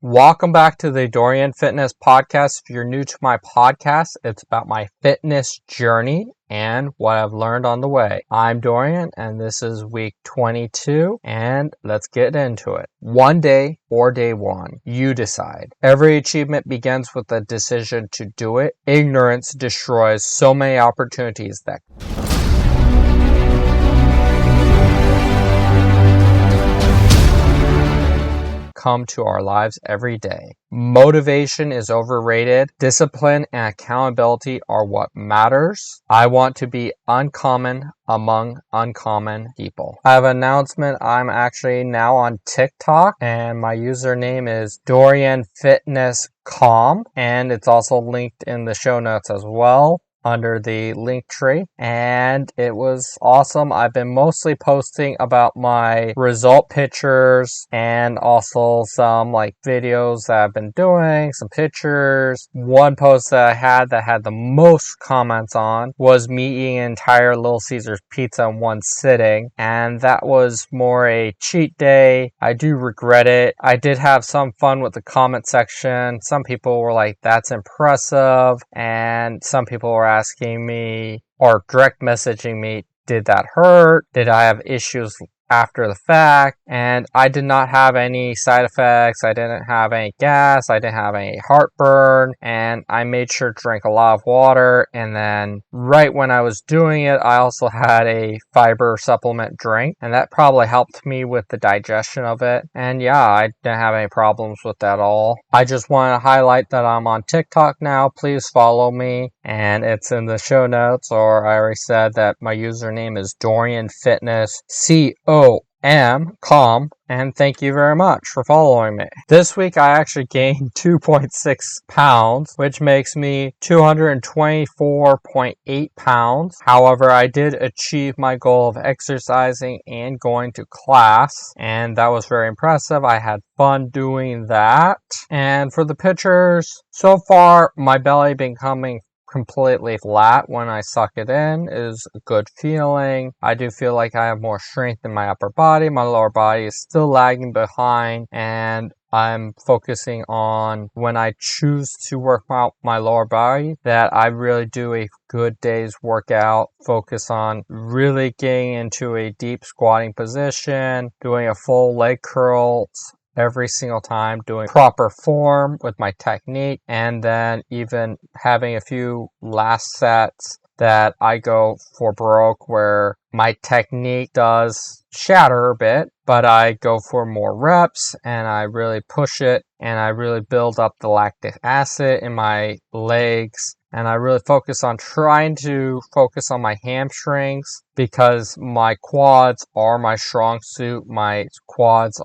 Welcome back to the Dorian Fitness Podcast. If you're new to my podcast, it's about my fitness journey and what I've learned on the way. I'm Dorian, and this is week 22, and let's get into it. One day or day one, you decide. Every achievement begins with a decision to do it. Ignorance destroys so many opportunities that come to our lives every day. Motivation is overrated. Discipline and accountability are what matters. I want to be uncommon among uncommon people. I have an announcement. I'm actually now on TikTok and my username is Dorian Fitness Com, and it's also linked in the show notes as well under the link tree, and it was awesome. I've been mostly posting about my result pictures and also some videos that I've been doing, some pictures. One post that I had that had the most comments on was me eating an entire Little Caesars pizza in one sitting, and that was more a cheat day. I do regret it. I did have some fun with the comment section. Some people were like, that's impressive, and some people were asking me or direct messaging me, did that hurt? Did I have issues after the fact? And I did not have any side effects. I didn't have any gas. I didn't have any heartburn, and I made sure to drink a lot of water. And then right when I was doing it, I also had a fiber supplement drink, and that probably helped me with the digestion of it. And yeah, I didn't have any problems with that at all. I just want to highlight that I'm on TikTok now. Please follow me, and it's in the show notes, or I already said that my username is Dorian Fitness Com, and thank you very much for following me. This week I actually gained 2.6 pounds, which makes me 224.8 pounds. However, I did achieve my goal of exercising and going to class, and that was very impressive. I had fun doing that. And for the pictures, so far my belly becoming completely flat when I suck it in is a good feeling. I do feel like I have more strength in my upper body. My lower body is still lagging behind, and I'm focusing on when I choose to work out my lower body that I really do a good day's workout, focus on really getting into a deep squatting position, doing a full leg curls every single time, doing proper form with my technique, and then even having a few last sets that I go for broke where my technique does shatter a bit, but I go for more reps and I really push it and I really build up the lactic acid in my legs. And I really focus on trying to focus on my hamstrings because my quads are my strong suit. My quads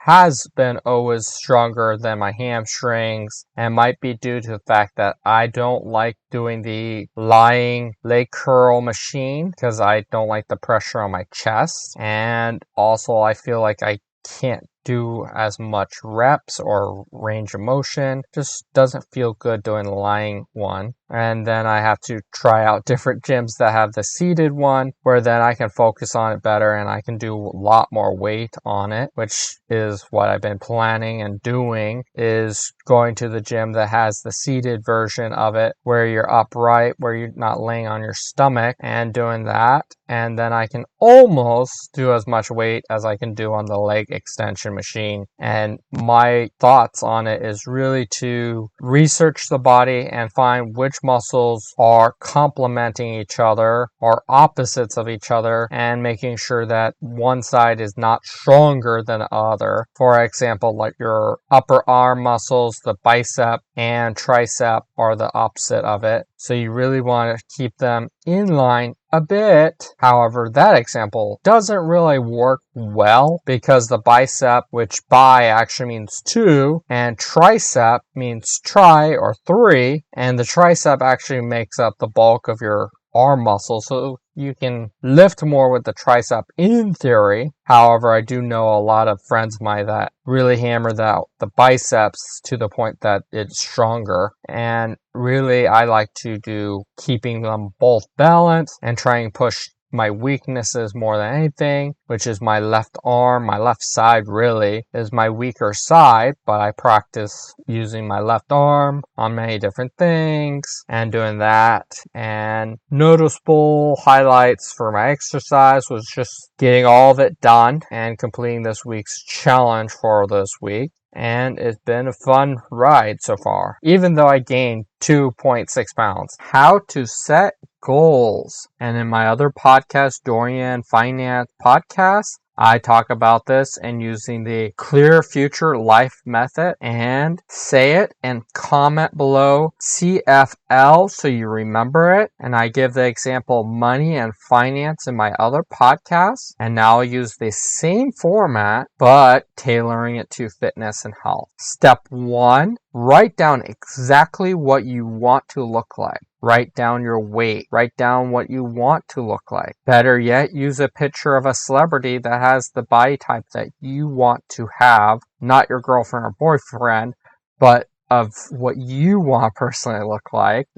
has been always stronger than my hamstrings, and might be due to the fact that I don't like doing the lying leg curl machine because I don't like the pressure on my chest. And also I feel like I can't do as much reps or range of motion. Just doesn't feel good doing the lying one. And then I have to try out different gyms that have the seated one where then I can focus on it better and I can do a lot more weight on it, which is what I've been planning and doing, is going to the gym that has the seated version of it where you're upright, where you're not laying on your stomach, and doing that. And then I can almost do as much weight as I can do on the leg extension machine. And my thoughts on it is really to research the body and find which muscles are complementing each other or opposites of each other, and making sure that one side is not stronger than the other. For example, like your upper arm muscles, the bicep and tricep are the opposite of it. So you really want to keep them in line a bit. However, that example doesn't really work well because the bicep, which bi actually means 2, and tricep means tri or 3, and the tricep actually makes up the bulk of your arm muscle, so you can lift more with the tricep in theory. However, I do know a lot of friends of mine that really hammer the biceps to the point that it's stronger. And really, I like to do keeping them both balanced and trying to push my weaknesses more than anything, which is my left arm. My left side really is my weaker side, but I practice using my left arm on many different things and doing that. And noticeable highlights for my exercise was just getting all of it done and completing this week's challenge for this week. And it's been a fun ride so far, even though I gained 2.6 pounds. How to set goals. And in my other podcast, Dorian Finance Podcast, I talk about this and using the clear future life method, and say it and comment below CFL so you remember it. And I give the example money and finance in my other podcasts. And now I'll use the same format, but tailoring it to fitness and health. Step 1, write down exactly what you want to look like. Write down your weight. Write down what you want to look like. Better yet, use a picture of a celebrity that has the body type that you want to have, not your girlfriend or boyfriend, but of what you want to personally look like.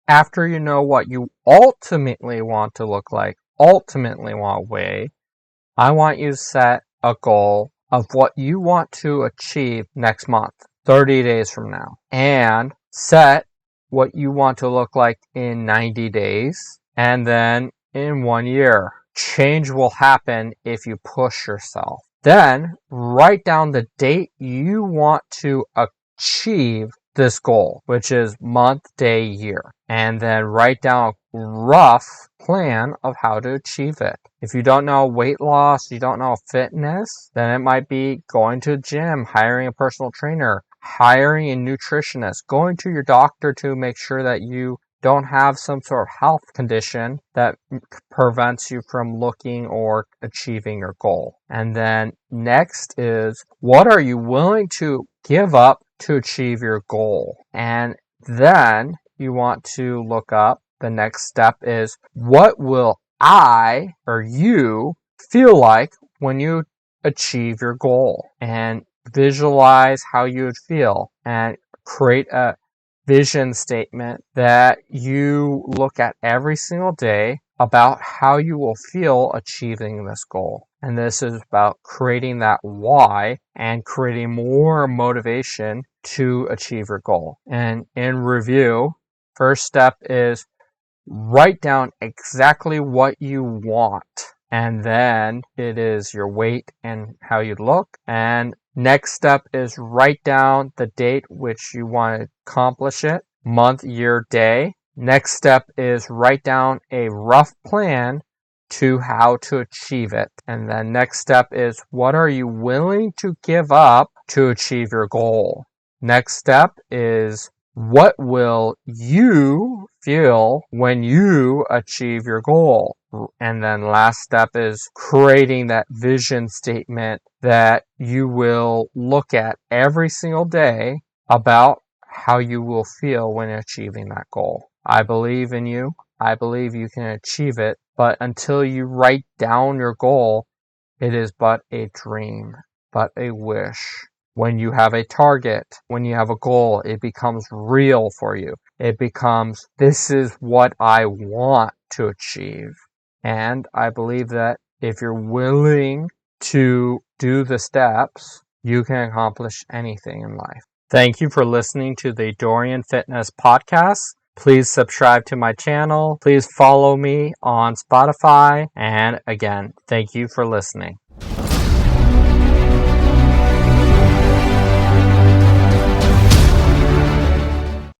After you know what you ultimately want to look like, ultimately want to weigh, I want you to set a goal of what you want to achieve next month, 30 days from now, and set what you want to look like in 90 days, and then in 1 year. Change will happen if you push yourself. Then write down the date you want to achieve this goal, which is month, day, year. And then write down a rough plan of how to achieve it. If you don't know weight loss, you don't know fitness, then it might be going to a gym, hiring a personal trainer, hiring a nutritionist, going to your doctor to make sure that you don't have some sort of health condition that prevents you from looking or achieving your goal. And then next is, what are you willing to give up to achieve your goal? And then you want to look up, the next step is, what will I or you feel like when you achieve your goal? And visualize how you would feel and create a vision statement that you look at every single day about how you will feel achieving this goal. And this is about creating that why and creating more motivation to achieve your goal. And in review, first step is write down exactly what you want. And then it is your weight and how you look. And next step is write down the date which you want to accomplish it, month, year, day. Next step is write down a rough plan to how to achieve it. And then next step is, what are you willing to give up to achieve your goal? Next step is, what will you feel when you achieve your goal? And then last step is creating that vision statement that you will look at every single day about how you will feel when achieving that goal. I believe in you. I believe you can achieve it. But until you write down your goal, it is but a dream, but a wish. When you have a target, when you have a goal, it becomes real for you. It becomes, this is what I want to achieve. And I believe that if you're willing to do the steps, you can accomplish anything in life. Thank you for listening to the Dorian Fitness Podcast. Please subscribe to my channel. Please follow me on Spotify. And again, thank you for listening.